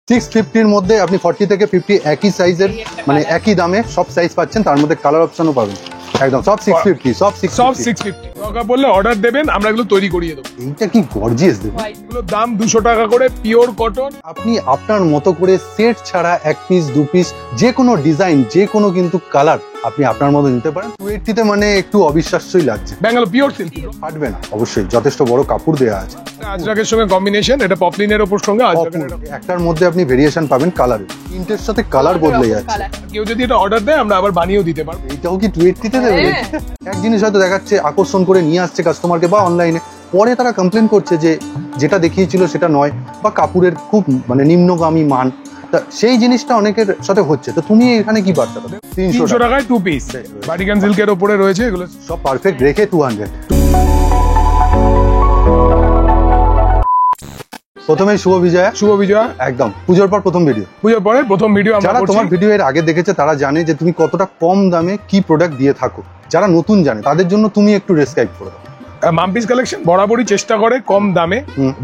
650 এর মধ্যে আপনি 40 থেকে 50 একই সাইজের মানে একই দামে সব সাইজ পাচ্ছেন, তার মধ্যে কালার অপশনও পাবেন একদম সব 650 সব 650 টাকা বললে অর্ডার দেবেন, আমরা এগুলো তৈরি করিয়ে দেবো। এইটা কি গর্জিয়াস দেখুন, এগুলো দাম 200 টাকা করে, পিওর কটন। আপনি আপনার মতো করে সেট ছাড়া এক পিস দু পিস যে কোনো ডিজাইন যে কোনো কিন্তু কালার আপনি আপনার মতো নিতে পারেন। 280 তে মানে একটু অবিশ্বাস্যই লাগছে। ব্যাঙ্গালোর পিওর সিল্ক, ফাটবে না অবশ্যই, যথেষ্ট বড় কাপড় দেওয়া আছে। আজরাকের সঙ্গে কম্বিনেশন, এটা পপলিনের উপর সঙ্গে একটার মধ্যে আপনি ভেরিয়েশন পাবেন কালারে, প্রিন্টের সাথে কালার বদলে যাচ্ছে। কেউ যদি এটা অর্ডার দেয় আমরা আবার বানিয়েও দিতে পারবো। এইটাও কি 280 তে দেবে? এক জিনিস হয়তো দেখাচ্ছে, আকর্ষণ করে নিয়ে আসছে কাস্টমারকে বা অনলাইনে, পরে তারা কমপ্লেন করছে যে যেটা দেখিয়েছিল সেটা নয় বা কাপড়ের খুব মানে নিম্নগামী মান, তা সেই জিনিসটা অনেকের সাথে হচ্ছে। তো তুমি এখানে কি বার্তা দেবে? 300 টাকায় 2 পিস বাটিকান সিল্কের উপরে রয়েছে, এগুলো সব পারফেক্ট রেখে 200। প্রথমে শুভ বিজয়া একদম পুজোর পর প্রথম ভিডিও, পুজোর পরে প্রথম ভিডিও। যারা তোমার ভিডিও এর আগে দেখেছে তারা জানে যে তুমি কতটা কম দামে কি প্রোডাক্ট দিয়ে থাকো। যারা নতুন জানে তাদের জন্য তুমি একটু ডেসক্রাইব করে দাও। মাম্পিস কালেকশন বরাবরই চেষ্টা করে কম দামে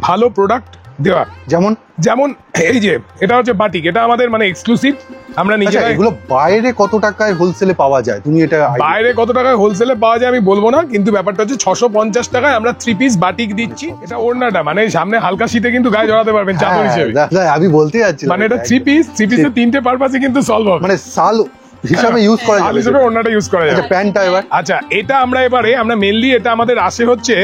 ভালো প্রোডাক্ট দেওয়ার। যেমন এই যে এটা হচ্ছে বাটিক, এটা আমাদের মানে এক্সক্লুসিভ। আমরা নিজেরা এগুলো বাইরে কত টাকায় হোলসেলে পাওয়া যায়, তুমি এটা বাইরে কত টাকায় হোলসেলে পাওয়া যায় আমি বলবো না, কিন্তু ব্যাপারটা হচ্ছে 650 টাকায় আমরা 3 পিস বাটিক দিচ্ছি। এটা ওড়নাটা মানে সামনে হালকা শীতে কিন্তু গায়ে জড়াতে পারবেন চাদর হিসেবে। আমি বলতে যাচ্ছি মানে এটা 3 পিসের তিনটে পারপাসে কিন্তু সলভ হবে, মানে সাল হিসাবে ইউজ করা যাবে, হিসাবে ওড়নাটা ইউজ করা যাবে। প্যান্টটা এবার আচ্ছা, এটা আমরা মেইনলি এটা আমাদের আসে হচ্ছে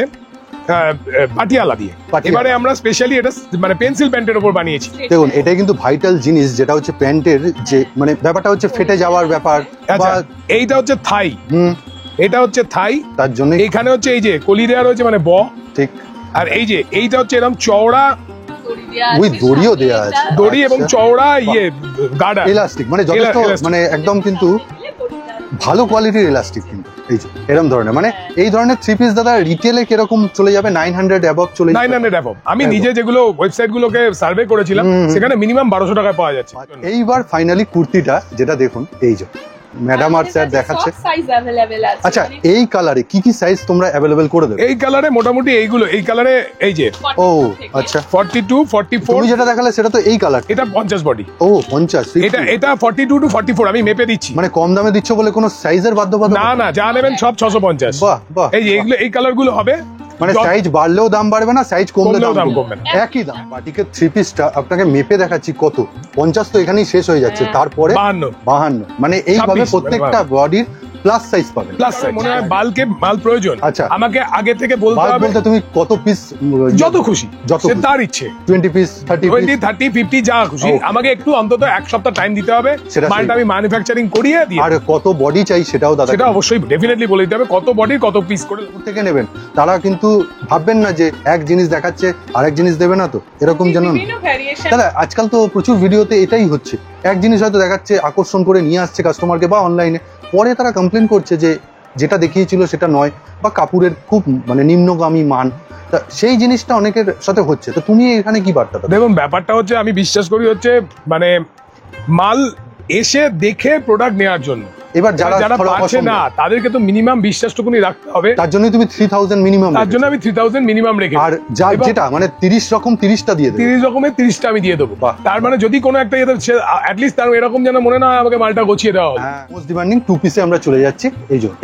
পাটিয়ালা দিয়ে। এবারে আমরা স্পেশালি এটা মানে পেন্সিল প্যান্টের উপর বানিয়েছি। দেখুন এটাই কিন্তু ভাইটাল জিনিস, যেটা হচ্ছে প্যান্টের যে মানে ব্যাপারটা হচ্ছে ফেটে যাওয়ার ব্যাপার। এইটা হচ্ছে থাই, এটা হচ্ছে থাই, তার জন্য এখানে হচ্ছে এই যে কলি দেওয়া রয়েছে মানে ঠিক। আর এই যে এইটা হচ্ছে এরকম চওড়া ওই দড়িও দেওয়া আছে, দড়ি এবং চওড়া গার্ডার ইলাস্টিক, মানে যথেষ্ট মানে একদম কিন্তু ভালো কোয়ালিটির ইলাস্টিক কিন্তু এই যে এরকম ধরনের। মানে এই ধরনের 3 পিস দাদা রিটেলে কিরকম চলে যাবে? 900 অ্যাবভ চলে যাবে। 900 অ্যাবভ। আমি নিজে যেগুলো ওয়েবসাইট গুলোকে সার্ভে করেছিলাম সেখানে মিনিমাম 1200 টাকায় পাওয়া যাচ্ছে। এইবার ফাইনালি কুর্তিটা যেটা দেখুন, এই যে ম্যাডাম আর স্যার দেখাচ্ছে। আচ্ছা, এই কালারে কি কি সাইজ তোমরা अवेलेबल করে দেবে? এই কালারে মোটামুটি এইগুলো, এই কালারে এই যে ও আচ্ছা 42 44 তুমি যেটা দেখালে সেটা তো এই কালার, এটা 50 বডি। ও 50, এটা 42 টু 44 আমি মেপে দিচ্ছি। মানে কম দামে দিচ্ছ বলে কোনো সাইজের বাধ্যবাধকতা না, যা নেবেন সব 650। বাহ বাহ। এই যে এইগুলো এই কালার গুলো হবে, মানে সাইজ বাড়লেও দাম বাড়বে না, সাইজ কমলেও দাম কমবে না, একই দাম। বাটিকের 3 পিসটা আপনাকে মেপে দেখাচ্ছি কত, 50 তো এখানেই শেষ হয়ে যাচ্ছে, তারপরে 52 মানে এইভাবে প্রত্যেকটা বডির প্লাস সাইজ পাবেন। প্লাস সাইজ মনে হয় বালকে মাল প্রয়োজন। আচ্ছা, আমাকে আগে থেকে বলতে হবে বলতে তুমি কত পিস যত খুশি সে তার ইচ্ছে, 20 পিস 30 50 যা খুশি, আমাকে একটু অন্তত এক সপ্তাহ টাইম দিতে হবে, মালটা আমি ম্যানুফ্যাকচারিং করিয়ে দিই। আর কত বডি চাই সেটাও দাদা সেটা অবশ্যই ডেফিনেটলি বলে দিতে হবে, কত বডি কত পিস করে থেকে নেবেন। তারা কিন্তু ভাববেন না যে এক জিনিস দেখাচ্ছে আরেক জিনিস দেবে না, তো এরকম যেন দাদা আজকাল তো প্রচুর ভিডিওতে এটাই হচ্ছে, এক জিনিস হয়তো দেখাচ্ছে আকর্ষণ করে নিয়ে আসছে কাস্টমারকে বা অনলাইনে, পরে তারা কমপ্লেন করছে যে যেটা দেখিয়েছিল সেটা নয় বা কাপড়ের খুব মানে নিম্নগামী মান, তা সেই জিনিসটা অনেকের সাথে হচ্ছে। তো তুমি এখানে কি বার্তা? দেখুন ব্যাপারটা হচ্ছে আমি বিশ্বাস করি হচ্ছে মানে মাল এসে দেখে প্রোডাক্ট নেওয়ার জন্য। এবার যারা পাচ্ছে না তাদেরকে তো মিনিমাম বিশ্বাসটুকুনি রাখতে হবে, তার জন্য তুমি 3000 মিনিমাম, তার জন্য আমি 3000 মিনিমাম রেখে, আর যেটা মানে 30 রকম 30টা দিয়ে দেব, 30 রকমের 30টা আমি দিয়ে দেবো। তার মানে যদি কোনো একটা অ্যাটলিস্ট তার এরকম যেন মনে না আমাকে মালটা গোছিয়ে দেওয়া হবে। মোস্ট ডিমান্ডিং 2 পিসে আমরা চলে যাচ্ছি।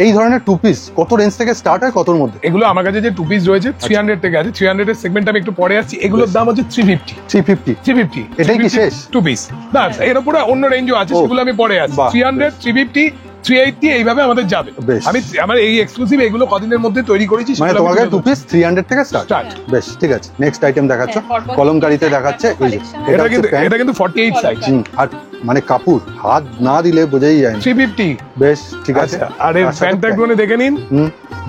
এই ধরনের 2 পিস কত রেঞ্জ থেকে স্টার্ট হয়, কতর মধ্যে? এগুলো আমার কাছে যে 2 পিস রয়েছে 300 থেকে আছে, 300 এর সেগমেন্ট আমি একটু পরে আসছি। এগুলোর দাম হচ্ছে 350। এটাই কি শেষ 2 পিস না, এর উপরে অন্য রেঞ্জও আছে, সেগুলো আমি পরে আসছি। 300 350 380 এইভাবে আমাদের যাবে। আমি আমার এই এক্সক্লুসিভ এগুলো কদিনের মধ্যে তৈরি করেছি, মানে তোমাকে 2 পিস 300 থেকে স্টার্ট। বেশ ঠিক আছে, নেক্সট আইটেম দেখাচ্ছো, কলমকারীতে দেখাচ্ছে। এই যে এটা কিন্তু 48 সাইজ, আর মানে কাপড় হাত না দিলে বোঝাই যায় না। 350 বেশ ঠিক আছে। আর এই প্যান্টটা একটু দেখে নিন,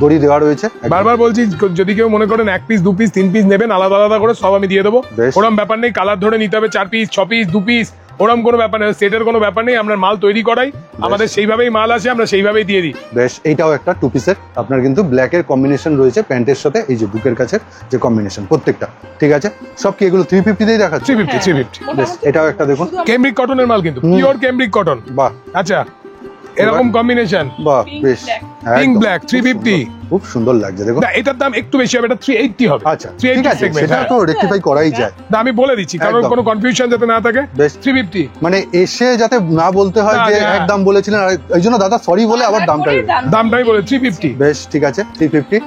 দড়ি দেওয়া রয়েছে। বারবার বলছি যদি কেউ মনে করেন 1 পিস 2 পিস 3 পিস নেবেন আলাদা আলাদা করে সব আমি দিয়ে দেবো, ওরকম ব্যাপার নেই। কালার ধরে নিতে হবে 4 পিস 6 পিস 2 পিস, ওরকম কোনো ব্যাপার নেই, সেটের কোনো ব্যাপার নেই। আমরা মাল তৈরি করাই, আমাদের সেইভাবেই মাল আসে, আমরা সেইভাবেই দিয়ে দিই। বেশ, এইটাও একটা 2 পিসের আপনার কিন্তু ব্ল্যাকের কম্বিনেশন রয়েছে প্যান্টের সাথে, এই যে বুকের কাছে যে কম্বিনেশন প্রত্যেকটা ঠিক আছে। সব কি এগুলো 350 তেই দেখাচ্ছে? 350। বেশ, এটাও একটা দেখুন, কেমব্রিক কটনের মাল, কিন্তু পিওর কেমব্রিক কটন। বাহ। আচ্ছা, এরকম কম্বিনেশন বাহ বেশ পিঙ্ক একদম, ব্ল্যাক 350 খুব সুন্দর লাগছে দেখো। না এটার দাম একটু বেশি হবে, এটা 380 হবে। আচ্ছা ঠিক 380 আছে, সেগমেন্ট। সেটা তো রেকটিফাই করাই যায়। আমি বলে দিচ্ছি কারণ একদম। কোনো কনফিউশন যাতে না থাকে। বেশ 350 মানে এসে যাতে না বলতে হয় না, যে না। এক দাম বলেছিলেন আর এই জন্য দাদা সরি বলে আবার দামটা দামটাই বলে 350। বেশ ঠিক আছে 350।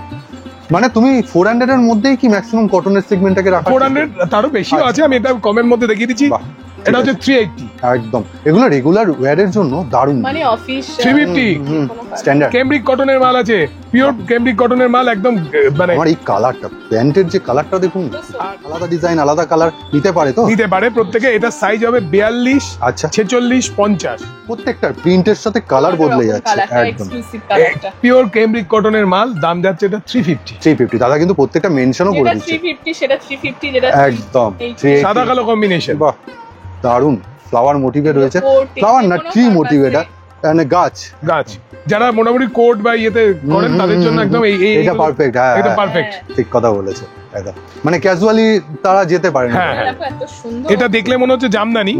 মানে তুমি 400 এর মধ্যেই কি ম্যাক্সিমাম কটনের সেগমেন্টটাকে রাখা 400 তারও বেশিও আছে, আমি এটা কমের মধ্যে দেখিয়ে দিচ্ছি। বাহ, ঠিক এটা হচ্ছে আছে। 380 একদম এগুলো রেগুলার ওয়্যারের জন্য দারুণ মানে অফিস 350 স্ট্যান্ডার্ড। কেমব্রিক কটনের মাল আছে, পিওর কেমব্রিক কটনের মাল একদম মানে আমার এই কালারটা প্যান্টের যে কালারটা দেখুন, আলাদা ডিজাইন আলাদা কালার নিতে পারে তো। নিতে পারে প্রত্যেকে। এটা সাইজ হবে 42 আচ্ছা 46 50। প্রত্যেকটা প্রিন্টের সাথে কালার বদলে যাচ্ছে একদম। এক্সক্লুসিভ কালারটা পিওর কেমব্রিক কটনের মাল, দাম যাচ্ছে এটা 350। 350 দাদা কিন্তু প্রত্যেকটা মেনশনও করে যেটা দিচ্ছে 350 সেটা 350 যেটা একদম 380 সাদা কালো কম্বিনেশন। বাহ দারুণ ফ্লাওয়ার মোটিভে রয়েছে, Coat, ফ্লাওয়ার না কোনো ট্রি purpose মোটিভ, এটা মানে গাছ। গাছ যারা মোটামুটি কোট বা ইয়েতে করেন তাদের জন্য একদম এই এটা পারফেক্ট। হ্যাঁ এটা হ্যাঁ, পারফেক্ট। ঠিক কথা বলেছে একদম, মানে ক্যাজুয়ালি তারা যেতে পারে না। হ্যাঁ, হ্যাঁ। দেখো এত সুন্দর এটা দেখলে মনে হচ্ছে জামদানি,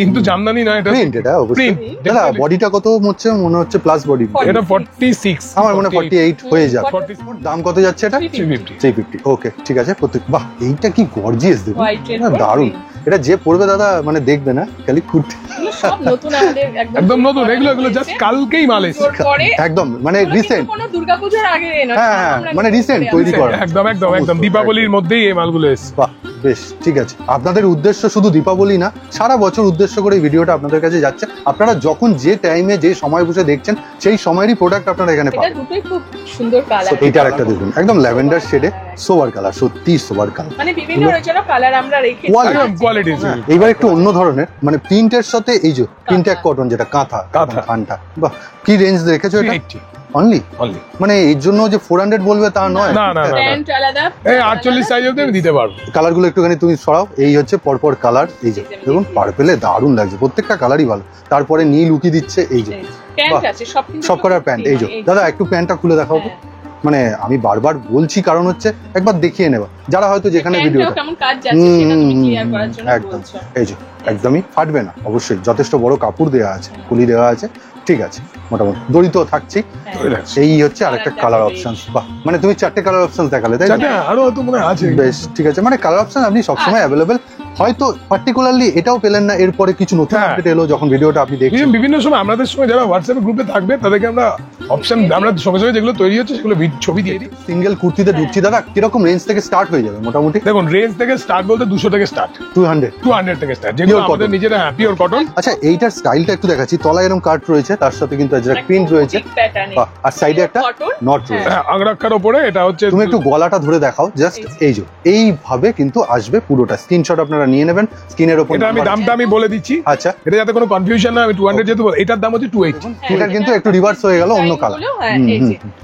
কিন্তু জামদানি না, এটা প্রিন্ট, এটা অবশ্যই। প্রিন্ট। দাদা বডিটা কত হচ্ছে মনে হচ্ছে প্লাস বডি, এটা 46 আমার মনে হয় 48 হয়ে যাবে। 46 দাম কত যাচ্ছে এটা? 350। 350। ওকে ঠিক আছে। প্রত্যেক বাহ এইটা কি গর্জিয়াস দেখুন, White এর না, উপর দারুণ। print। এটা যে পড়বে দাদা মানে দেখবে না খালি কুর্তি, এগুলো সব নতুন আমাদের একদম নতুন, এগুলো জাস্ট কালকেই মাল এসেছে। পরে একদম মানে রিসেন্ট। কোনো দুর্গাপূজার আগে নয়, হ্যাঁ, হ্যাঁ, আমরা মানে নতুন recent করে তৈরি আনছি। করা। একদম একদম একদম দীপাবলির মধ্যেই এই মালগুলো এসেছে। বাহ বেশ ঠিক আছে। আপনাদের উদ্দেশ্য শুধু দীপাবলি না, সারা বছর উদ্দেশ্য করে এই ভিডিওটা আপনাদের কাছে যাচ্ছে। আপনারা যখন যে টাইমে যে সময় বসে দেখছেন সেই সময়েরই প্রোডাক্ট আপনারা এখানে এটা পাবেন। দুটোই খুব সুন্দর কালার। এইটার একটা দেখুন একদম ল্যাভেন্ডার শেডে সোবার কালার, সত্যি সোবার কালার। মানে বিভিন্ন রকমের কালার আমরা রেখেছি। Quality। একদম কোয়ালিটি। হ্যাঁ, এইবার একটু অন্য ধরনের মানে প্রিন্টের সাথে এই যে প্রিন্টেক কটন যেটা কাঁথা কাঁথা। ফানটা, বাহ কি রেঞ্জ রেখেছো এটা? 380 অনলি only। মানে এর জন্য যে 400 বলবে তা নয়। না, না, না। প্যান্ট আলাদা, এই 48 সাইজ অবধি আমি দিতে পারবো। কালারগুলো একটুখানি তুমি সরাও। এই হচ্ছে পরপর কালার, এই যে দেখুন পার্পেলে দারুণ লাগছে, প্রত্যেকটা কালারই ভালো। তারপরে নীল উকি দিচ্ছে, এই যে প্যান্ট বাহ। আছে সব কিন্তু সব করার প্যান্ট। এই যে দাদা একটু প্যান্টটা খুলে দেখাও তো। মানে আমি বারবার বলছি কারণ হচ্ছে একবার দেখিয়ে নেবা যারা হয়তো যেখানে ভিডিওটা কেমন কাজ যাচ্ছে সেটা তুমি ক্লিয়ার করার জন্য একদম বলছো। এই যে একদমই ফাটবে না, অবশ্যই যথেষ্ট বড় কাপড় দেওয়া আছে, কুলি দেওয়া আছে, ঠিক আছে মোটামুটি দড়ি তো থাকছি। হ্যাঁ। এই হচ্ছে আরেকটা কালার অপশন। বাহ মানে তুমি 4টে কালার অপশন দেখালে তাই চারটে না? আরো হয়তো মনে হয় আছে। বেশ ঠিক আছে, মানে কালার অপশন আপনি সবসময় অ্যাভেলেবেল। হয়তো পার্টিকুলারলি এটাও পেলেন না, এরপরে কিছু নতুন হ্যাঁ। আপডেট এলো যখন ভিডিওটা আপনি দেখছেন। বিভিন্ন সময় আমাদের সঙ্গে যারা হোয়াটসঅ্যাপ গ্রুপে থাকবে তাদেরকে আমরা অপশন, আমরা সঙ্গে সঙ্গে যেগুলো তৈরি হচ্ছে সেগুলো ছবি দিয়ে দিই। সিঙ্গেল কুর্তিতে ঢুকছি দাদা, কিরকম রেঞ্জ থেকে স্টার্ট হয়ে যাবে মোটামুটি? দেখুন রেঞ্জ থেকে স্টার্ট বলতে 200 থেকে স্টার্ট, 200। 200 থেকে স্টার্ট, যেগুলো Pure আমাদের cotton। নিজেরা পিওর কটন। আচ্ছা এইটার স্টাইলটা একটু দেখাচ্ছি। তলায় এরকম কাট রয়েছে, তার সাথে কিন্তু প্রিন্ট রয়েছে, বাহ, আর সাইডে একটা নট রয়েছে। আংরাক্ষার ওপরে এটা হচ্ছে। তুমি একটু গলাটা ধরে দেখাও জাস্ট। এই যে এইভাবে কিন্তু আসবে পুরোটা, স্ক্রিনশট আপনারা নিয়ে নেবেন স্ক্রিনের উপর। এটা আমি দামটা আমি বলে দিচ্ছি, আচ্ছা এটা যাতে কোনো কনফিউশন না। আমি 200 যেহেতু এটার দাম হচ্ছে 280। এটার কিন্তু একটু রিভার্স হয়ে গেল, অন্য কালার।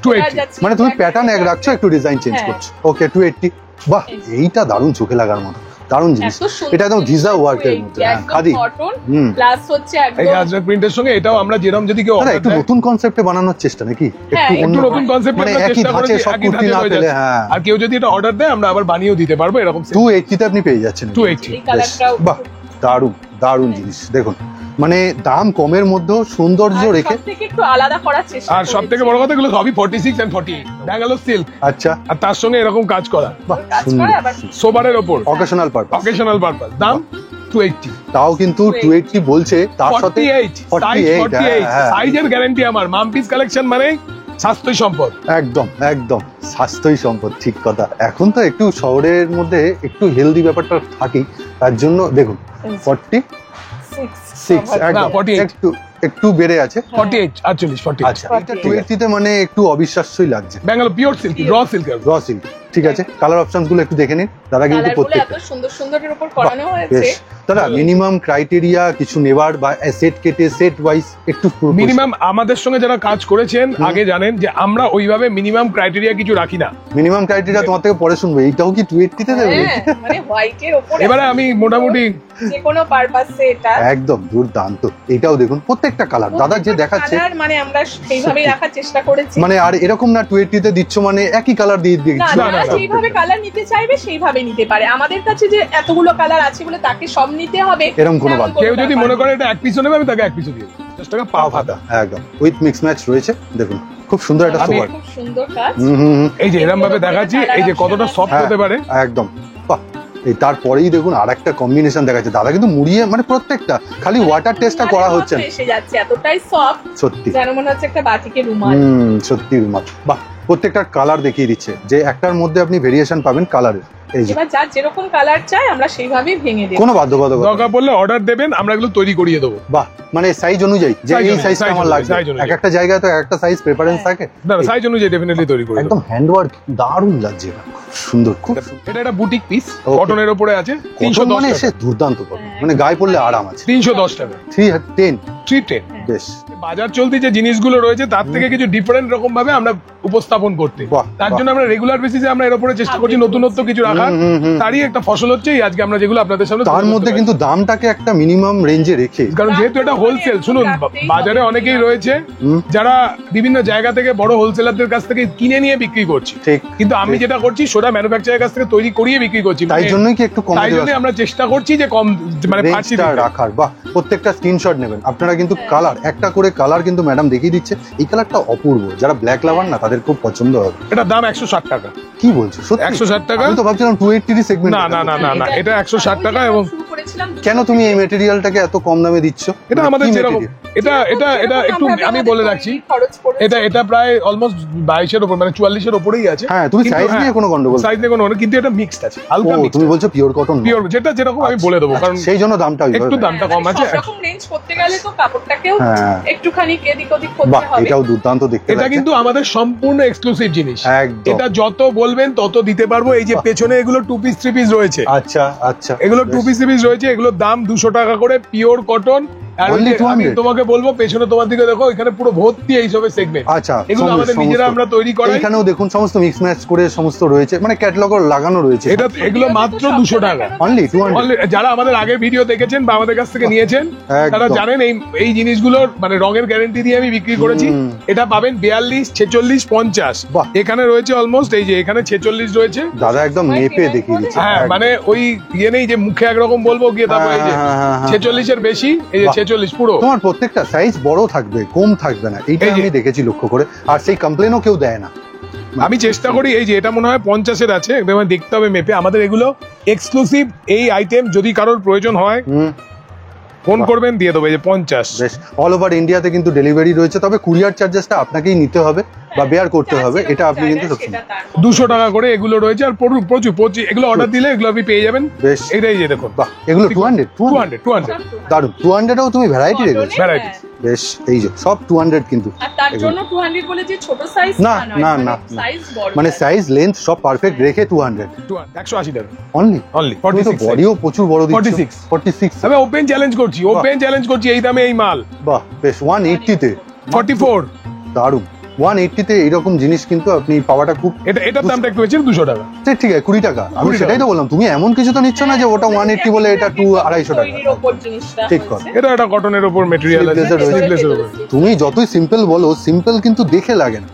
280 মানে তুমি প্যাটার্ন এক রাখছো, একটু ডিজাইন চেঞ্জ হ্যাঁ। করছো। ওকে 280। বাহ এইটা দারুণ চোখে লাগার মতো, দারুণ জিনিস। এত সুন্দর এটা একদম ভিজা ওয়ার্কের মধ্যে, হ্যাঁ, খাদি। কটন হুম। প্লাস হচ্ছে এই একদম আজরাক প্রিন্টের সঙ্গে এটাও আমরা যেরকম যদি কেউ দাদা order একটু দেয়, নতুন কনসেপ্টে বানানোর চেষ্টা নাকি? হ্যাঁ, অন্য একটু নতুন কনসেপ্ট মানে একই ধাঁচে সব কুর্তি না পেলে, হ্যাঁ আর কেউ যদি এটা অর্ডার দেয় আমরা আবার বানিয়েও দিতে পারবো এরকম। 280 তে আপনি পেয়ে যাচ্ছেন। 280 এই কালারটাও বাহ দারুণ দারুণ জিনিস দেখুন, মানে দাম কমের মধ্যেও সৌন্দর্য রেখে। সবথেকে একটু আলাদা করার চেষ্টা আর সব থেকে বড় কথা এগুলো সবই 46 and 48 ব্যাঙ্গালোর সিল্ক, আচ্ছা আর তার সঙ্গে এরকম কাজ করা বাহ কাজ সুন্দর। করে আবার সোবারের ওপর অকেশনাল পারপাস, অকেশনাল পারপাস। দাম 280। তাও কিন্তু 280 বলছে, তার সাথে 48 সাইজ 48 হ্যাঁ, সাইজের গ্যারান্টি আমার। মাম্পিস কালেকশন মানে স্বাস্থ্যই সম্পদ। একদম একদম স্বাস্থ্যই সম্পদ, ঠিক কথা। এখন তো একটু শহরের মধ্যে একটু হেলদি ব্যাপারটা থাকেই, তার জন্য দেখুন 46 একদম 48 একটু একটু বেড়ে আছে। 48 48 আচ্ছা এটা 280 তে মানে একটু অবিশ্বাস্যই লাগছে। Bangalore pure silk, raw silk. Raw silk, ঠিক আছে। কালার অপশন গুলো একটু দেখে নিন দাদা, কিন্তু কালারগুলো প্রত্যেকটা এত সুন্দর সুন্দরের উপর করানো হয়েছে। বেশ দাদা মিনিমাম ক্রাইটেরিয়া কিছু নেবার বা সেট কেটে সেট ওয়াইজ একটু মিনিমাম আমাদের সঙ্গে যারা কাজ করেছেন আগে জানেন যে আমরা ওইভাবে মিনিমাম ক্রাইটেরিয়া কিছু রাখি না। মিনিমাম ক্রাইটেরিয়া তোমার থেকে পরে শুনবো, এইটাও কি 280 তে দেবে? হ্যাঁ, মানে হোয়াইটের উপর এবারে আমি মোটামুটি যে কোনো পারপাসে এটা একদম দুর্দান্ত। এটাও দেখুন প্রত্যেক প্রত্যেকটা কালার দাদা যে দেখাচ্ছে কালার মানে আমরা সেইভাবেই রাখার চেষ্টা করেছি। মানে আর এরকম না 280 তে দিচ্ছ মানে একই কালার দিয়ে না দিচ্ছ না, সেইভাবে কালার নিতে চাইবে সেইভাবে নিতে পারে। আমাদের কাছে যে এতগুলো কালার আছে বলে তাকে সব নিতে হবে এরকম কোনো বাদ কেউ যদি মনে করে এটা এক পিছও নেবে আমি তাকে এক পিছও দিয়ে দেবো, 10 টাকা পা ফাটা। একদম উইথ মিক্স ম্যাচ রয়েছে দেখুন খুব সুন্দর একটা সোবার। খুব সুন্দর কাজ। এই যে এরকম ভাবে দেখাচ্ছি, এই যে কতটা সফট হতে পারে একদম বাহ। এই তারপরেই দেখুন আরেকটা কম্বিনেশন দেখাচ্ছে দাদা কিন্তু মুড়িয়ে মানে প্রত্যেকটা খালি ওয়াটার টেস্টটা করা হচ্ছে না। এসে যাচ্ছে এতটাই সফট সত্যি যেন মনে হচ্ছে একটা বাটিকের রুমাল। সত্যি রুমাল বাহ। প্রত্যেকটা কালার দেখিয়ে দিচ্ছে যে একটার মধ্যে আপনি ভেরিয়েশন পাবেন কালারের। এই যে এবার যার যেরকম কালার চাই আমরা সেইভাবেই ভেঙে দেব। কোনো বাধ্যবাধকতা দরকার পড়লে অর্ডার দেবেন, আমরা এগুলো তৈরি করিয়ে দেবো। বাহ মানে সাইজ অনুযায়ী যে এই সাইজটা আমার লাগবে, এক একটা জায়গায় তো একটা সাইজ প্রেফারেন্স থাকে। না সাইজ অনুযায়ী ডেফিনেটলি তৈরি করে একদম হ্যান্ডওয়ার্ক দারুণ লাগছে এটা, খুব সুন্দর খুব এটা একটা বুটিক পিস Okay. কটনের উপরে আছে, কটন 310 মানে টাকা। সে দুর্দান্ত কটন মানে গায়ে পড়লে আরাম আছে। 310 টাকা 310 310। বেশ বাজার চলতি যে জিনিসগুলো রয়েছে তার থেকে কিছু ডিফারেন্ট রকম ভাবে আমরা উপস্থাপন করতে, বাহ, তার বাহ। জন্য আমরা রেগুলার বেসিসে আমরা এর উপরে চেষ্টা করছি নতুনত্ব কিছু রাখার। তারই একটা ফসল হচ্ছে এই আজকে আমরা যেগুলো আপনাদের সামনে তার মধ্যে কিন্তু দামটাকে একটা মিনিমাম রেঞ্জে রেখে, কারণ যেহেতু এটা হোলসেল, শুনুন বাজারে অনেকেই রয়েছে যারা বিভিন্ন জায়গা থেকে বড় হোলসেলারদের কাছ থেকে কিনে নিয়ে বিক্রি করছে, ঠিক কিন্তু আমি যেটা করছি সোজা ম্যানুফ্যাকচারের কাছ থেকে তৈরি করিয়ে বিক্রি করছি। তাই জন্যই কি একটু কম তাই জন্য আমরা চেষ্টা করছি যে কম মানে ফাঁসি রেঞ্জটা রাখার। বাহ প্রত্যেকটা স্ক্রিনশট নেবেন আপনারা কিন্তু কালার একটা করে কালার কিন্তু ম্যাডাম দেখিয়ে দিচ্ছে। এই কালারটা অপূর্ব, যারা ব্ল্যাক লাভার না তাদের খুব পছন্দ হবে। এটার দাম 160 টাকা। কি বলছো সত্যি? 160 টাকা? আমি তো ভাবছিলাম 280 সেগমেন্ট। না না না না না, এটা 160 টাকা। এবং শুরু করেছিলাম কেন তুমি এই ম্যাটেরিয়ালটাকে এত কম দামে দিচ্ছ? এটা আমাদের কি যেরকম material? এটা এটা এটা একটু আমি বলে রাখছি, খরচ পড়েছে। এটা এটা প্রায় অলমোস্ট 22 এর উপর মানে 44 এর উপরেই আছে। হ্যাঁ তুমি সাইজ নিয়ে কোনো গন্ডগোল সাইজ নিয়ে কোনো কিন্তু এটা মিক্সড আছে, হালকা ও মিক্সড। তুমি বলছো পিওর কটন পিওর যেটা যেরকম আমি বলে দেবো, কারণ সেই জন্য দামটা ওইভাবে। একটু দামটা কম আছে। সব রকম রেঞ্জ করতে গেলে তো কাপড়টাকেও হ্যাঁ। একটুখানি এদিক ওদিক বাহ করতে হবে। এটাও দুর্দান্ত দেখতে এটা লাগছে। কিন্তু আমাদের সম্পূর্ণ এক্সক্লুসিভ জিনিস। একদম। এটা যত বলবেন তত দিতে পারবো। এই যে পেছনে এগুলো 2 পিস 3 পিস রয়েছে, আচ্ছা আচ্ছা এগুলো 2 পিস 3 পিস রয়েছে, এগুলোর দাম 200 টাকা করে পিওর কটন। আর ওই Only যে আমি 200? তোমাকে বলবো পেছনে তোমার দিকে দেখো, এখানে পুরো ভর্তি এইসবের সেগমেন্ট। আচ্ছা এগুলো আমাদের নিজেরা আমরা তৈরি করাই। এখানেও দেখুন সমস্ত মিক্স ম্যাচ করে সমস্ত রয়েছে, মানে ক্যাটালগও লাগানো রয়েছে। এটা এগুলো মাত্র 200 টাকা। অনলি 200। Only যারা আমাদের আগের ভিডিও দেখেছেন বা আমাদের কাছ থেকে নিয়েছেন একদম। তারা জানেন এই এই জিনিসগুলোর মানে রঙের গ্যারান্টি দিয়ে আমি বিক্রি করেছি। এটা পাবেন 42, 46, 50। বাহ। এখানে রয়েছে অলমোস্ট এই যে এখানে 46 রয়েছে। দাদা একদম মেপে দেখিয়ে দিচ্ছে। হ্যাঁ একদম। মানে ওই ইয়ে নেই যে মুখে একরকম বলবো গিয়ে তারপর এই যে হ্যাঁ, 46 এর বেশি, এই যে বাহ। 46 পুরো। তোমার প্রত্যেকটা সাইজ বড় থাকবে, কম থাকবে না, এইটা এই যে- আমি দেখেছি লক্ষ্য করে। আর সেই কমপ্লেনও কেউ দেয় না। আমি চেষ্টা করি এই যে এটা মনে হয় 50 এর আছে, একদম দেখতে হবে মেপে। আমাদের এগুলো এক্সক্লুসিভ এই আইটেম, যদি কারোর প্রয়োজন হয় ফোন করবেন দিয়ে দেবো। এই যে 50 বেশ অল ওভার ইন্ডিয়াতে কিন্তু ডেলিভারি রয়েছে, তবে কুরিয়ার চার্জেসটা আপনাকেই নিতে হবে বা বেয়ার করতে হবে, এটা আপনি কিন্তু সবসময়। 200 টাকা করে এগুলো রয়েছে। আর প্রচুর প্রচুর এগুলো অর্ডার দিলে এগুলো আপনি পেয়ে যাবেন। বেশ। এটাই যে দেখুন বাহ এগুলো 200 200 দারুন। 200 তুমি ভ্যারাইটি রেখেছো। Varieties। বেশ এই যে সব 200 কিন্তু আর তার জন্য 200 বলে যে ছোট সাইজ না, না, না, সাইজ বড় মানে সাইজ লেন্থ সব পারফেক্ট রেখে 200 180 টাকা অনলি। অনলি তুমি তো 46 বডিও প্রচুর বড় দিচ্ছ। 46 46 আমি ওপেন চ্যালেঞ্জ করছি, ওপেন চ্যালেঞ্জ করছি এই দামে এই মাল। বাহ বেশ 180 তে 44। দারুন। 180 তে এরকম জিনিস কিন্তু আপনি পাওয়াটা খুব এটার দামটা একটু বেশি, 200 টাকা। ঠিক আছে 20 টাকা। আমি 20 সেটাই তো বললাম, তুমি এমন কিছু তো নিচ্ছ না যে ওটা 180 বলে এটা 250 টাকা। তৈরির উপর জিনিসটা ঠিক কথা। হচ্ছে। এটা একটা কটনের উপর মেটেরিয়াল আছে, Sleeveless রয়েছে। sleeveless এর উপর। তুমি যতই সিম্পল বলো, সিম্পল কিন্তু দেখে লাগে না,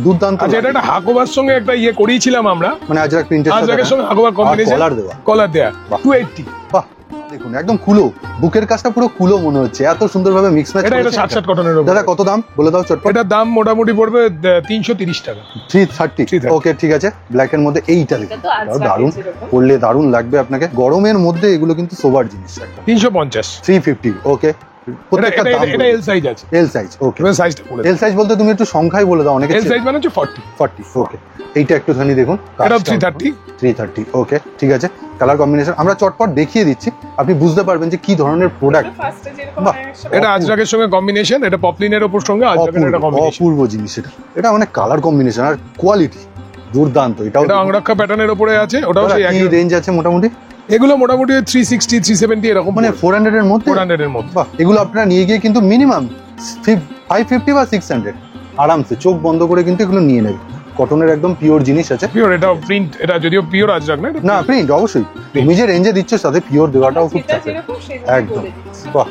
দুর্দান্ত আচ্ছা, এটা লাগে। একটা হাকোবার সঙ্গে একটা ইয়ে করিয়েছিলাম আমরা, মানে আজরাক প্রিন্টের আজরাকের সঙ্গে হাকোবার কম্বিনেশন, কলার দেওয়া। কলার দেয়া। বাহ। 280। বাহ দেখুন একদম কুলো, বুকের কাজটা পুরো কুলো মনে হচ্ছে, এত সুন্দরভাবে মিক্স ম্যাচ এটা 60 কটনের উপর। দাদা কত দাম বলে দাও চটপট। এটার দাম মোটামুটি পড়বে 330 টাকা। 330। 330 ওকে ঠিক আছে। ব্ল্যাক এর মধ্যে এইটা দেখুন, এটা তো আজরাকের দারুন যেরকম। পরলে দারুন লাগবে আপনাকে। গরমের মধ্যে এগুলো কিন্তু সোবার জিনিস একদম। 350। 350 ওকে। প্রত্যেকটা দাম এটা এল সাইজ আছে। L size okay. এবার সাইজটা বলে এল সাইজ বলতে তুমি একটু সংখ্যায় বলে দাও, অনেকে এল সাইজ মানে হচ্ছে 40। 40 ওকে। এইটা একটুখানি দেখুন, এটা 330। 330 ওকে ঠিক আছে। কালার কম্বিনেশন আমরা চটপট দেখিয়ে দিচ্ছি, আপনি বুঝতে পারবেন যে কি ধরনের প্রোডাক্ট। ফার্স্টে যেরকম বাহ। একসাথে এটা আজরাকের সঙ্গে কম্বিনেশন, এটা পপলিনের উপর সঙ্গে আজরাকের একটা কম্বিনেশন। অপূর্ব জিনিস এটা। এটা অনেক কালার কম্বিনেশন আর কোয়ালিটি দুর্দান্ত। এটাও এটা অঙ্গরক্ষা প্যাটার্নের উপরে আছে, ওটাও সেই কি একই রেঞ্জ আছে মোটামুটি? এগুলো মোটামুটি 360 370 এরকম, মানে 400 এর মধ্যে। 400 এর মধ্যে। বাহ এগুলো আপনারা নিয়ে গিয়ে কিন্তু মিনিমাম 550 বা 600 আরামসে চোখ বন্ধ করে কিন্তু এগুলো নিয়ে নেবে। কটনের একদম পিওর জিনিস আছে। পিওর, এটা প্রিন্ট, এটা যদিও পিওর আজরাক না, না প্রিন্ট অবশ্যই তুমি যে রেঞ্জে দিচ্ছ সাথে পিওর দেওয়াটাও খুব যেটা চাপের। যেরকম সেভাবে একদম বলে দিচ্ছি। বাহ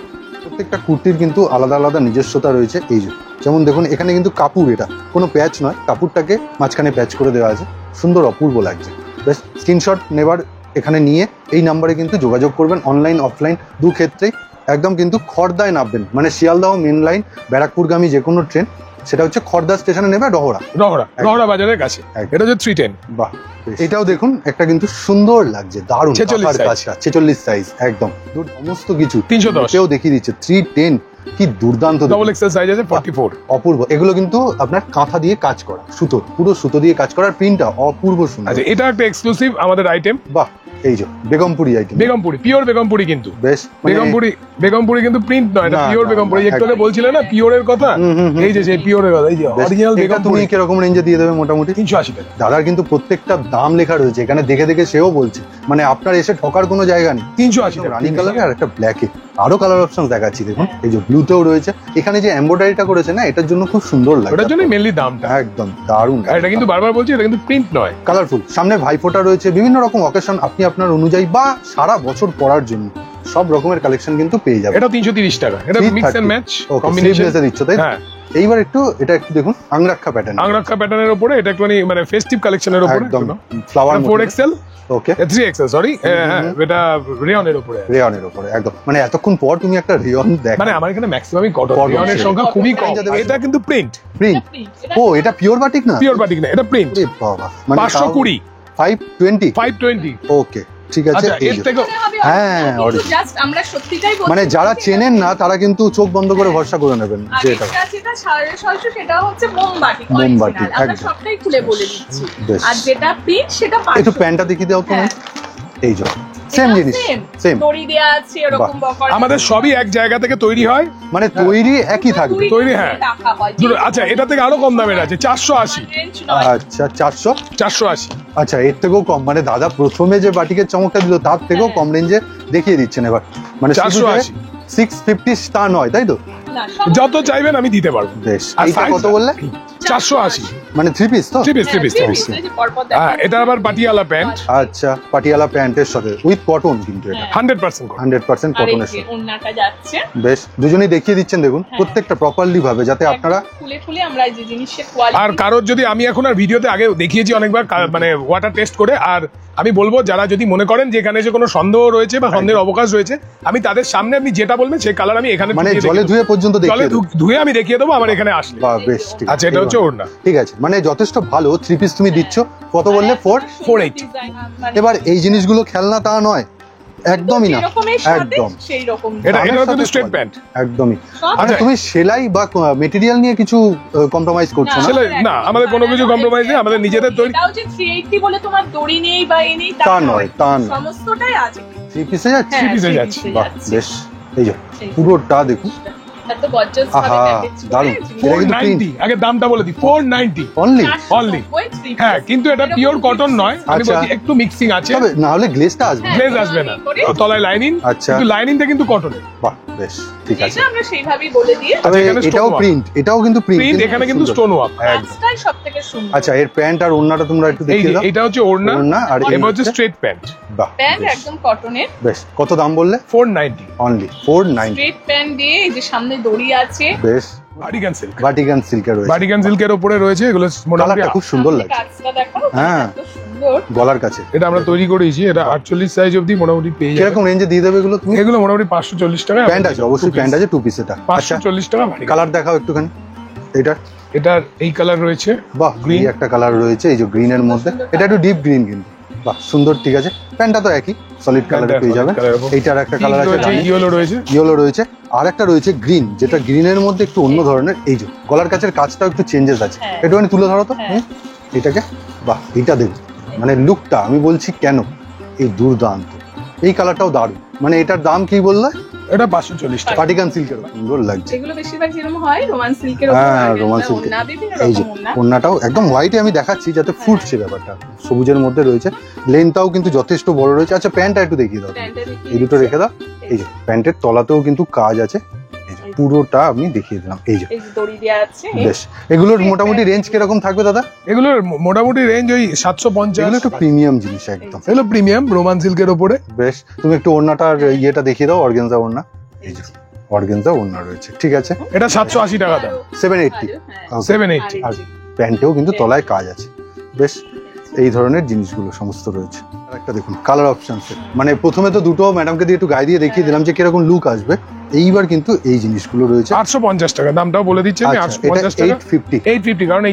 প্রত্যেকটা কুর্তির কিন্তু আলাদা আলাদা নিজস্বতা রয়েছে। এই যে যেমন দেখুন এখানে কিন্তু কাপড়, এটা কোনো প্যাচ নয়, কাপড়টাকে মাঝখানে প্যাচ করে দেওয়া আছে, সুন্দর অপূর্ব লাগছে। বেশ, স্ক্রিনশট নেবার এখানে নিয়ে এই নাম্বারে কিন্তু যোগাযোগ করবেন, অনলাইন অফলাইন দু ক্ষেত্রেই। একদম কিন্তু খড়দায় নামবেন, মানে শিয়ালদহ মেন লাইন ব্যারাকপুরগামী যে কোনো ট্রেন, সেটা হচ্ছে খড়দা স্টেশনে নেবে রহরা বাজারের কাছে। এটা হচ্ছে 310। বাহ, এটাও দেখুন একটা কিন্তু সুন্দর লাগছে, দারুণ 46 কাজটা, 46 সাইজ, একদম সমস্ত কিছু 310 কেউ দেখিয়ে দিচ্ছে। 310 কি দুর্দান্ত, ডবল এক্সেল সাইজ আছে 44। অপূর্ব। এগুলো কিন্তু আপনার কাঁথা দিয়ে কাজ করা, সুতো, পুরো সুতো দিয়ে কাজ করার, প্রিন্টটা অপূর্ব সুন্দর। আচ্ছা, এটা একটা এক্সক্লুসিভ আমাদের আইটেম। বাহ, এই যে বেগমপুরি আইটেম, বেগমপুরি, পিওর বেগমপুরি কিন্তু। বেশ, বেগমপুরি কিন্তু প্রিন্ট নয়, এটা পিওর বেগমপুরি। একটু আগে বলছিলে না পিওরের কথা, এই যে সেই পিওরের কথা, এই যে অরিজিনাল বেগমপুরি। তুমি কিরকম রেঞ্জে দিয়ে দেবে? মোটামুটি 380 টাকা। দাদার কিন্তু প্রত্যেকটা দাম লেখা রয়েছে এখানে, দেখে দেখে সেও বলছে, মানে আপনার এসে ঠকার কোনো জায়গা নেই। 380 টাকা। রানি কালারে আর একটা ব্ল্যাকে, আরো কালার অপশন দেখাচ্ছি দেখুন। এই যে ব্লুতেও রয়েছে, এখানে যে এমব্রয়ডারিটা করেছে না, এটার জন্য খুব সুন্দর লাগে, ওটার জন্য মেইনলি দামটা একদম দারুণ। আর এটা কিন্তু বারবার বলছি, এটা কিন্তু প্রিন্ট নয়, কালারফুল। সামনে ভাইফোঁটা রয়েছে, বিভিন্ন রকম অকেশন আপনি আপনার অনুযায়ী বা সারা বছর পরার জন্য সব রকমের কালেকশন কিন্তু পেয়ে যাবেন। এটা 330 টাকা। এটা মিক্স এন্ড ম্যাচ কম্বিনেশন দিচ্ছ, তাই? হ্যাঁ। এইবার এটা একটু দেখুন, আংরাক্ষা প্যাটার্নের উপরে, এটা একটু মানে ফেস্টিভ কালেকশনের উপরে, একদম ফ্লাওয়ার 4XL, ওকে 3XL, সরি, এটা রেয়নের উপরে, একদম। মানে এতক্ষণ পর তুমি একটা রেয়ন দেখো, মানে আমার এখানে ম্যাক্সিমামই কটন, রেয়নের সংখ্যা খুবই কম। এটা কিন্তু প্রিন্ট। ও, এটা পিওর বাটিক না? পিওর বাটিক না, এটা প্রিন্ট। ওরে বাবা, মানে 520, 520 ওকে, ঠিক আছে। আচ্ছা, এর থেকে হ্যাঁ, জাস্ট আমরা সত্যিটাই বলছি, মানে যারা চেনেন না তারা কিন্তু চোখ বন্ধ করে ভরসা করে নেবেন যে এটা যেটা 650, সেটা হচ্ছে মোমবাতি, মোমবাতি, আমরা একদম। সবটাই খুলে বলে দিচ্ছি। বেশ। আর যেটা প্রিন্ট সেটা 500। একটু প্যান্টটা দেখিয়ে দাও তুমি। এই যে সেম জিনিস, সেম দড়ি দেয়া আছে এরকম বকর। আমাদের সবই এক জায়গা থেকে তৈরি হয়, মানে তৈরি একই থাকবে। তৈরি, হ্যাঁ। টাকা হয়। আচ্ছা, এটা থেকে আরো কম দামের আছে 480। আচ্ছা, 480। আচ্ছা, এর থেকেও কম, মানে দাদা প্রথমে যে বাটিকের চমকটা দিল তার থেকেও কম রেঞ্জে দেখিয়ে দিচ্ছেন এবার, মানে 480, 650 তা নয়, তাই তো? না, সব যত চাইবেন আমি দিতে পারবো। বেশ, আর এইটা size কত বললে? 480, মানে 3 পিস তো? 3 পিস। এই যে পরপর দেখা হ্যাঁ, এটা আবার পাটিয়ালা প্যান্ট, আচ্ছা, পাটিয়ালা প্যান্টের সাথে উইথ কটন, কিন্তু এটা 100% কটন। 100% আর এই কটনের যে সাথে। ওন্নাটা যাচ্ছে বেশ, দুজনেই দেখিয়ে দিচ্ছেন দেখুন, প্রত্যেকটা প্রপারলি ভাবে, যাতে আপনারা ফুলে ফুলে আমরা যে জিনিসের কোয়ালিটি। আর কারোর যদি, আমি এখন আর ভিডিওতে আগে দেখিয়েছি অনেকবার, মানে ওয়াটার টেস্ট করে, আর আমি বলবো যারা যদি মনে করেন যে এখানে যে কোনো সন্দেহ রয়েছে বা সন্দেহের অবকাশ রয়েছে, আমি তাদের সামনে আপনি যেটা বলবেন সেই কালার আমি এখানে মানে জলে ধুয়ে পর্যন্ত জলে দেখিয়ে দেবো। ধুয়ে আমি দেখিয়ে দেবো আমার এখানে আসলে। বাহ, বেশ, ঠিক আছে। আচ্ছা, এটা হচ্ছে ওড়না। ঠিক আছে, মানে যথেষ্ট ভালো 3 পিস তুমি দিচ্ছ। কত বললে? 480। এবার এই জিনিসগুলো খেলনা তা নয়, একদমই না, একদম সেই রকম। এটা কিন্তু স্ট্রেট প্যান্ট, একদমই। সব আচ্ছা, তুমি সেলাই বা মেটেরিয়াল নিয়ে কিছু কম্প্রোমাইজ করছো না? সেলাই না, আমাদের কোনো কিছু কম্প্রোমাইজ নেই, আমাদের নিজেদের তৈরি। এটাও যে 380 বলে তোমার দড়ি নেই বা এই নেই তা নয়, তা নয়। সমস্তটাই আছে। 3 পিসে যাচ্ছে? হ্যাঁ, 3 পিসে 3 যাচ্ছে। পিসে বাহ, যাচ্ছে। বেশ। এই যে পুরোটা দেখুন, এত গর্জাস ভাবে আহা, প্যাকেজ করে দারুণ। জিনিস। এটা কিন্তু 490, আগে দামটা বলে দিই, 490 অনলি। Only। 490, হ্যাঁ, কিন্তু এটা পিওর কটন নয়, আমি আচ্ছা। বলছি একটু মিক্সিং আছে, তবে না হলে গ্লেজটা আসবে। গ্লেজ আসবে না, তলায় লাইনিং, আচ্ছা। কিন্তু লাইনিংটা কিন্তু কটনের। বাহ, বেশ, ঠিক আছে। এটা আমরা সেইভাবেই বলে দিয়ে তবে এখানে stone এটাও work। প্রিন্ট, এটাও কিন্তু প্রিন্ট, প্রিন্ট। এখানে কিন্তু স্টোন ওয়ার্ক। কাজটাই সবথেকে সুন্দর। আচ্ছা, এর প্যান্ট আর ওড়নাটা তোমরা একটু এই দেখিয়ে যে দাও। এটা হচ্ছে ওড়না, ওড়না, আর এই এবার হচ্ছে হচ্ছে- স্ট্রেট প্যান্ট। বাহ, প্যান্ট বেশ, একদম কটনের, বেশ। কত দাম বললে? 490। অনলি 490। স্ট্রেট প্যান্ট দিয়ে এই যে সামনে দড়ি আছে। বেশ, ভাটিকান সিল্ক, ভাটিকান সিল্কের রয়েছে। ভাটিকান সিল্কের উপরে রয়েছে এগুলো, মোটামুটি কালারটা খুব সুন্দর সামনে লাগছে, কাজটা দেখো, হ্যাঁ। এত সুন্দর। গলার কাছে। এটা আমরা তৈরি করেছি, এটা 48 সাইজ অবধি মোটামুটি পেয়ে যাবে। কিরকম রেঞ্জে দিয়ে দেবে এগুলো তুমি? এগুলো মোটামুটি 540 টাকা। প্যান্ট আছে, অবশ্যই প্যান্ট আছে, 2 পিস এটা। আচ্ছা, 540 টাকা ভাটিকান। কালার দেখাও একটুখানি। এটা এটার এই কালার রয়েছে, বাহ, Green। গ্রিন একটা কালার রয়েছে, এই যে গ্রিনের মধ্যে, এটা একটু ডিপ গ্রিন কিন্তু। বাহ, সুন্দর, ঠিক আছে। প্যান্টটা তো একই সলিড কালারে প্যান্টটা পেয়ে যাবেন। solid colour এর উপর। এইটার একটা কালার আছে, ইয়েলো রয়েছে, ইয়েলো রয়েছে, আর একটা রয়েছে গ্রিন, যেটা গ্রিনের মধ্যে একটু অন্য ধরনের। এই যে গলার কাছের কাজটাও একটু চেঞ্জেস আছে, হ্যাঁ। একটুখানি তুলে ধরো তো। হ্যাঁ। এটাকে, বাহ, এটা দেখুন, মানে লুকটা আমি বলছি কেন, এই দুর্দান্ত। এই কালারটাও দারুণ, মানে এটার দাম কি বললে? এটা 540 টাকা। পাটিকান সিল্কের সুন্দর লাগছে। এগুলো বেশিরভাগ যেরকম হয় রোমান সিল্কের উপর, হ্যাঁ, আর রোমান ওড়না, সিল্কের। ওড়না বিভিন্ন এই যে রকম ওড়না। ওড়নাটাও একদম হোয়াইটে আমি দেখাচ্ছি যাতে ফুটছে ব্যাপারটা, সবুজের মধ্যে রয়েছে, লেন্থটাও কিন্তু যথেষ্ট বড় রয়েছে। আচ্ছা, প্যান্টটা একটু দেখিয়ে দাও, প্যান্টটা দেখিয়ে এই দুটো রেখে দাও। এই যে প্যান্টের তলাতেও কিন্তু কাজ আছে, এই যে পুরোটা আমি দেখিয়ে দিলাম। এই যে এই যে দড়ি দেওয়া আছে। বেশ, এগুলোর মোটামুটি রেঞ্জ কিরকম থাকবে দাদা? এগুলোর মোটামুটি রেঞ্জ ওই 750। এগুলো একটু প্রিমিয়াম জিনিস একদম। এগুলো প্রিমিয়াম রোমান সিল্কের উপরে। বেশ, তুমি একটু ওড়নাটার ইয়েটা দেখিয়ে দাও, অর্গানজা ওড়না। এই যে অর্গানজা ওড়না রয়েছে, ঠিক আছে। এটা 780 টাকা দাম, 780, 780। আর প্যান্টেও কিন্তু তলায় কাজ আছে, বেশ এই ধরনের জিনিসগুলো সমস্ত রয়েছে। আর একটা দেখুন কালার অপশন, মানে প্রথমে তো দুটো ম্যাডামকে দিয়ে একটু গায়ে দিয়ে দেখিয়ে দিলাম যে কিরকম লুক আসবে, এইবার কিন্তু এই জিনিসগুলো রয়েছে 850 টাকা, দামটাও বলে দিচ্ছি আমি, 850 টাকা, 850, কারণ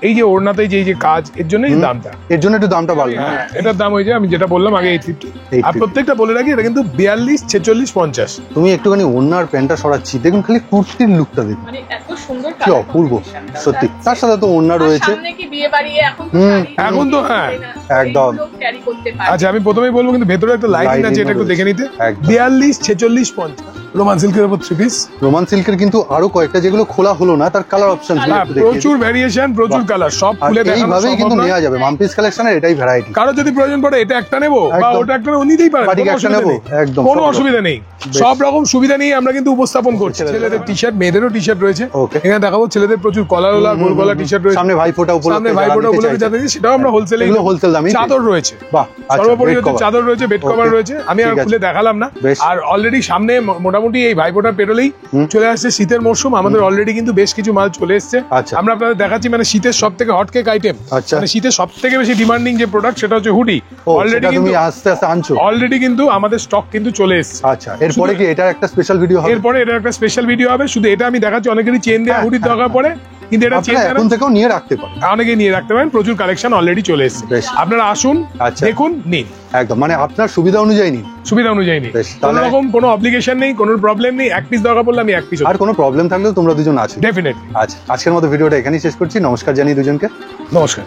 এই যে ওড়নাতে যে কাজ, এর জন্যই দামটা, এর জন্য একটু দামটা বাড়লো। এটার দাম হয়েছে আমি যেটা বললাম আগে 850। আর প্রত্যেকটা বলে রাখি এটা কিন্তু 42, 46, 50। তুমি একটুখানি ওড়নার প্যান্টটা সরাচ্ছি, দেখুন খালি কুর্তির লুকটা দেখুন, মানে এত সুন্দর কি অপূর্ব সত্যি। তার সাথে তো ওড়না রয়েছে, সামনে কি বিয়ে বাড়ি, এখন তো হ্যাঁ একদম। ক্যারি করতে পারে। আচ্ছা আমি প্রথমেই বলবো কিন্তু ভেতরে একটা লাইটিং আছে, এটা একটু দেখে নিতে। 42, 46, 50 রোমান সিল্কের উপর 3 পিস। রোমান সিল্কের কিন্তু আরো কয়েকটা যেগুলো খোলা হলো না, তার কালার অপশন প্রচুর ভ্যারিয়েশন, প্রচুর কালার, সব খুলে দেখানো এইভাবেই কিন্তু নেওয়া যাবে। মাম্পিস কালেকশনের এটাই ভ্যারাইটি। কারো যদি প্রয়োজন পড়ে এটা একটা নেবো বা ওটা একটা নিতেই পারে, একদম কোনো অসুবিধা নেই। সব রকম সুবিধা নিয়ে আমরা কিন্তু উপস্থাপন করছি। ছেলেদের টি শার্ট, মেয়েদেরও টি শার্ট রয়েছে, এখানে দেখাবো। ছেলেদের প্রচুর কলারওয়ালা গোল গলা টি শার্ট রয়েছে, সামনে ভাইফোঁটা উপলক্ষে যাতে সেটাও আমরা হোলসেলে, হোলসেল দামে। চাদর রয়েছে, বাহ, সর্বোপরি হচ্ছে চাদর রয়েছে, বেড কভার রয়েছে, আমি আর খুলে দেখালাম না। আর অলরেডি সামনে মোটামুটি এই ভাইফোঁটা পেরোলেই চলে আসছে শীতের মরশুম, আমাদের অলরেডি কিন্তু বেশ কিছু মাল চলে এসছে। আমরা আপনাদের দেখাচ্ছি, মানে শীতের সব থেকে হটকেক আইটেম, মানে শীতের সব থেকে বেশি ডিমান্ডিং যে প্রোডাক্ট সেটা হচ্ছে হুডি। অলরেডি কিন্তু আস্তে আস্তে আনছো, অলরেডি কিন্তু আমাদের স্টক কিন্তু চলে এসছে। আচ্ছা, এরপরে কি এটা একটা স্পেশাল ভিডিও হবে? এরপরে এটা একটা স্পেশাল ভিডিও হবে, শুধু এটা আমি দেখাচ্ছি। অনেকেরই চেন দেওয়া হুডির দরকার পড়ে, কিন্তু এটা চেন এখন থেকেও নিয়ে রাখতে পারেন, অনেকেই নিয়ে রাখতে পারেন। প্রচুর কালেকশন অলরেডি চলে এসছে, আপনারা আসুন, দেখুন, নিন, একদম মানে আপনার সুবিধা অনুযায়ী নিন, সুবিধা অনুযায়ী নিন। কোনো রকম কোনো অব্লিগেশন নেই, কোনো প্রবলেম নেই। এক পিস দরকার পড়লে আমি এক পিস, আর কোনো প্রবলেম থাকলেও তোমরা দুজন আছো ডেফিনেটলি। আচ্ছা, আজকের মতো ভিডিওটা এখানেই শেষ করছি। নমস্কার জানিয়ে দুজনকে, নমস্কার।